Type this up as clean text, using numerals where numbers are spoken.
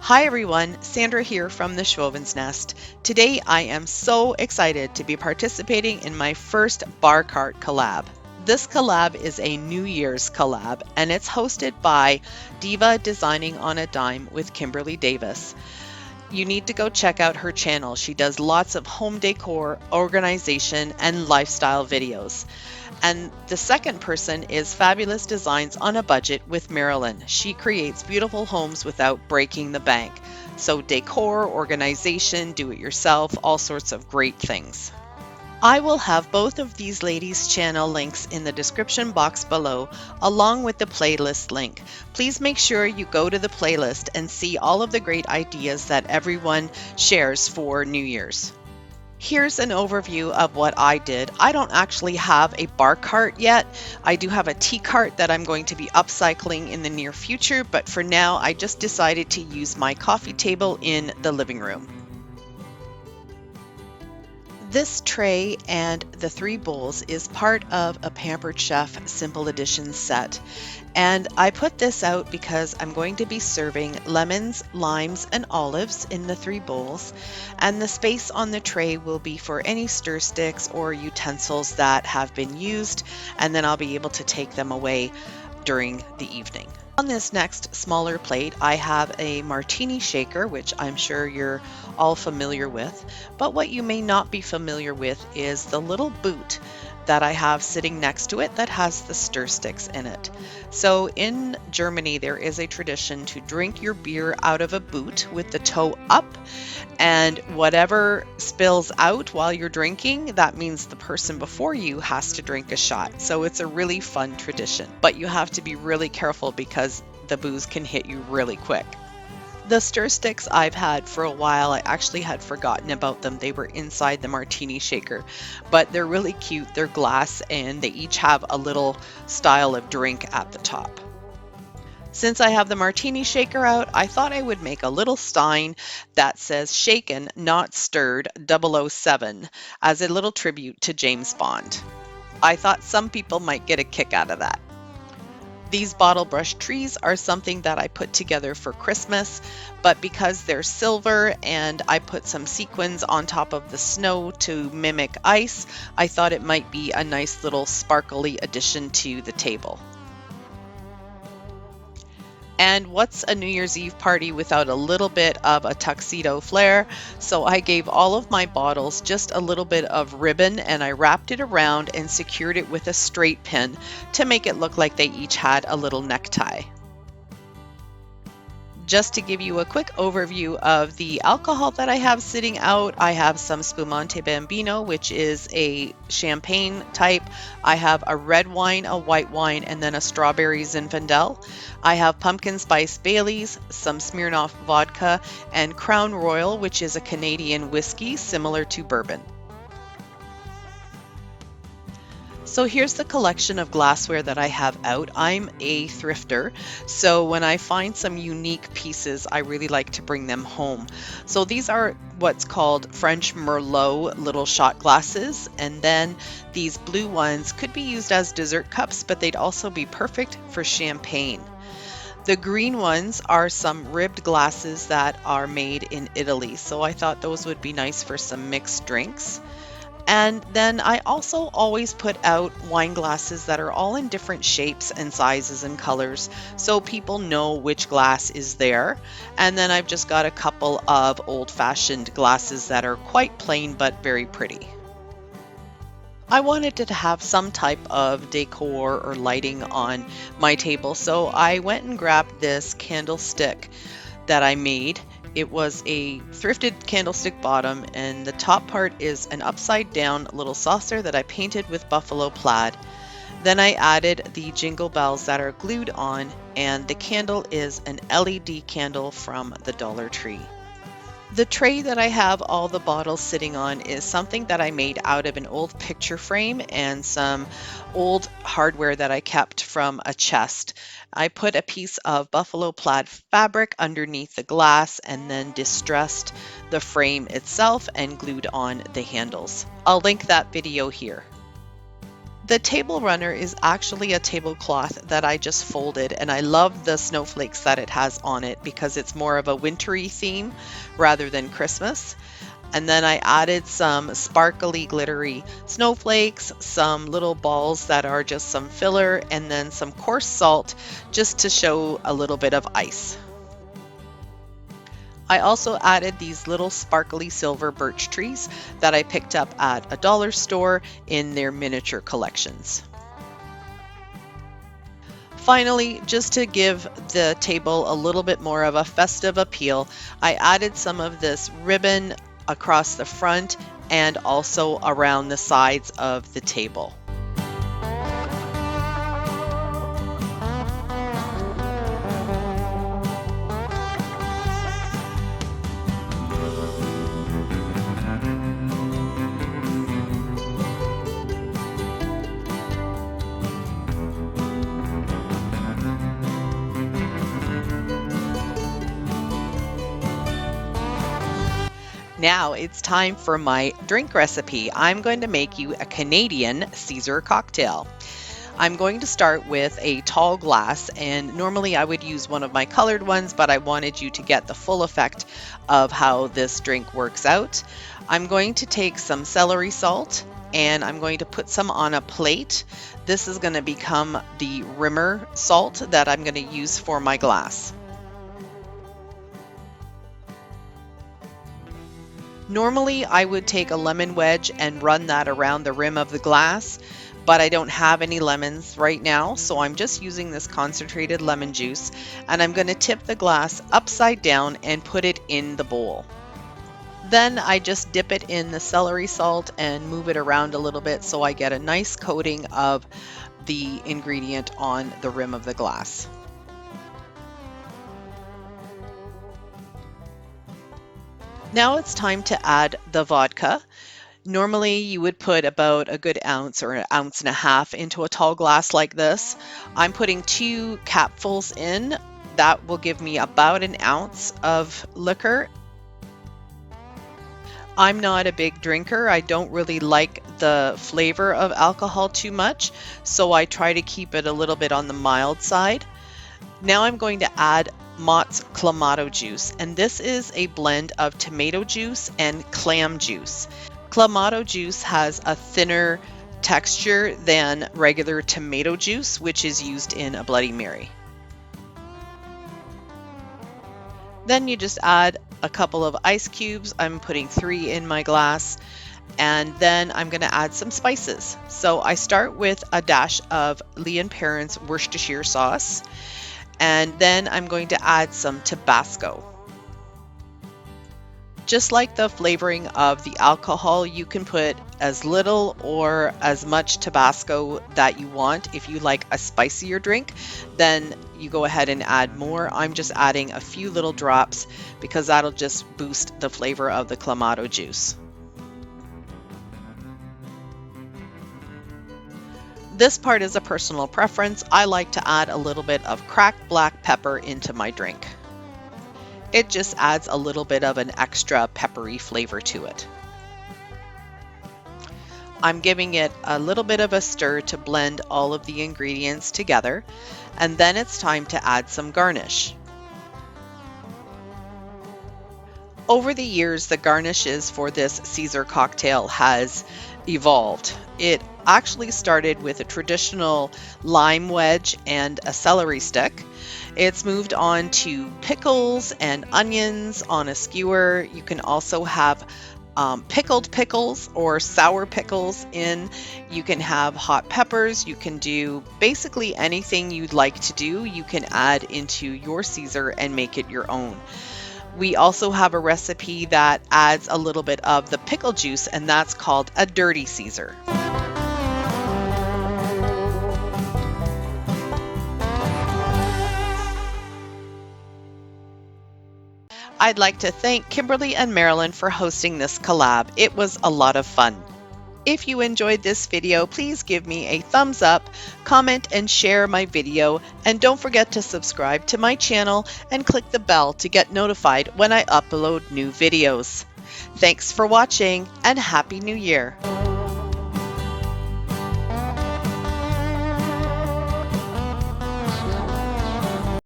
Hi everyone, Sandra here from the Schwowin's Nest. Today I am so excited to be participating in my first bar cart collab. This collab is a New Year's collab and it's hosted by Diva Designing on a Dime with Kimberly Davis. You need to go check out her channel. She does lots of home decor, organization, and lifestyle videos. And the second person is Fabulous Designs on a Budget with Marilyn. She creates beautiful homes without breaking the bank. So decor, organization, do it yourself, all sorts of great things. I will have both of these ladies' channel links in the description box below, along with the playlist link. Please make sure you go to the playlist and see all of the great ideas that everyone shares for New Year's. Here's an overview of what I did. I don't actually have a bar cart yet. I do have a tea cart that I'm going to be upcycling in the near future, but for now I just decided to use my coffee table in the living room. This tray and the 3 bowls is part of a Pampered Chef Simple Edition set. And I put this out because I'm going to be serving lemons, limes, and olives in the 3 bowls. And the space on the tray will be for any stir sticks or utensils that have been used. And then I'll be able to take them away during the evening. On this next smaller plate, I have a martini shaker, which I'm sure you're all familiar with. But what you may not be familiar with is the little boot that I have sitting next to it that has the stir sticks in it. So in Germany, there is a tradition to drink your beer out of a boot with the toe up, and whatever spills out while you're drinking, that means the person before you has to drink a shot. So it's a really fun tradition, but you have to be really careful because the booze can hit you really quick. The stir sticks I've had for a while. I actually had forgotten about them. They were inside the martini shaker, but they're really cute. They're glass and they each have a little style of drink at the top. Since I have the martini shaker out, I thought I would make a little stein that says shaken, not stirred 007 as a little tribute to James Bond. I thought some people might get a kick out of that. These bottle brush trees are something that I put together for Christmas, but because they're silver and I put some sequins on top of the snow to mimic ice, I thought it might be a nice little sparkly addition to the table. And what's a New Year's Eve party without a little bit of a tuxedo flair? So I gave all of my bottles just a little bit of ribbon and I wrapped it around and secured it with a straight pin to make it look like they each had a little necktie. Just to give you a quick overview of the alcohol that I have sitting out, I have some Spumante Bambino, which is a champagne type. I have a red wine, a white wine, and then a strawberry Zinfandel. I have pumpkin spice Baileys, some Smirnoff vodka, and Crown Royal, which is a Canadian whiskey similar to bourbon. So here's the collection of glassware that I have out. I'm a thrifter, so when I find some unique pieces, I really like to bring them home. So these are what's called French Merlot little shot glasses, and then these blue ones could be used as dessert cups, but they'd also be perfect for champagne. The green ones are some ribbed glasses that are made in Italy, so I thought those would be nice for some mixed drinks. And then I also always put out wine glasses that are all in different shapes and sizes and colors so people know which glass is there. And then I've just got a couple of old-fashioned glasses that are quite plain but very pretty. I wanted to have some type of decor or lighting on my table, so I went and grabbed this candlestick that I made. It was a thrifted candlestick bottom, and the top part is an upside down little saucer that I painted with buffalo plaid. Then I added the jingle bells that are glued on, and the candle is an LED candle from the Dollar Tree. The tray that I have all the bottles sitting on is something that I made out of an old picture frame and some old hardware that I kept from a chest. I put a piece of buffalo plaid fabric underneath the glass and then distressed the frame itself and glued on the handles. I'll link that video here. The table runner is actually a tablecloth that I just folded, and I love the snowflakes that it has on it because it's more of a wintry theme rather than Christmas. And then I added some sparkly glittery snowflakes, some little balls that are just some filler, and then some coarse salt just to show a little bit of ice. I also added these little sparkly silver birch trees that I picked up at a dollar store in their miniature collections. Finally, just to give the table a little bit more of a festive appeal, I added some of this ribbon across the front and also around the sides of the table. Now it's time for my drink recipe. I'm going to make you a Canadian Caesar cocktail. I'm going to start with a tall glass, and normally I would use one of my colored ones, but I wanted you to get the full effect of how this drink works out. I'm going to take some celery salt and I'm going to put some on a plate. This is going to become the rimmer salt that I'm going to use for my glass. Normally, I would take a lemon wedge and run that around the rim of the glass, but I don't have any lemons right now, so I'm just using this concentrated lemon juice, and I'm going to tip the glass upside down and put it in the bowl. Then I just dip it in the celery salt and move it around a little bit so I get a nice coating of the ingredient on the rim of the glass. Now it's time to add the vodka. Normally you would put about a good ounce or an ounce and a half into a tall glass like this. I'm putting 2 capfuls in. That will give me about an ounce of liquor. I'm not a big drinker. I don't really like the flavor of alcohol too much, so I try to keep it a little bit on the mild side. Now I'm going to add Mott's Clamato juice, and this is a blend of tomato juice and clam juice. Clamato juice has a thinner texture than regular tomato juice, which is used in a Bloody Mary. Then you just add a couple of ice cubes. I'm putting 3 in my glass, and then I'm going to add some spices. So I start with a dash of Lee & Perrins Worcestershire sauce, and then I'm going to add some Tabasco. Just like the flavoring of the alcohol, you can put as little or as much Tabasco that you want. If you like a spicier drink, then you go ahead and add more. I'm just adding a few little drops because that'll just boost the flavor of the Clamato juice. This part is a personal preference. I like to add a little bit of cracked black pepper into my drink. It just adds a little bit of an extra peppery flavor to it. I'm giving it a little bit of a stir to blend all of the ingredients together, and then it's time to add some garnish. Over the years, the garnishes for this Caesar cocktail has evolved. It actually started with a traditional lime wedge and a celery stick. It's moved on to pickles and onions on a skewer. You can also have pickled pickles or sour pickles in. You can have hot peppers. You can do basically anything you'd like to do. You can add into your Caesar and make it your own. We also have a recipe that adds a little bit of the pickle juice, and that's called a dirty Caesar. I'd like to thank Kimberly and Marilyn for hosting this collab. It was a lot of fun. If you enjoyed this video, please give me a thumbs up, comment, and share my video. And don't forget to subscribe to my channel and click the bell to get notified when I upload new videos. Thanks for watching, and Happy New Year!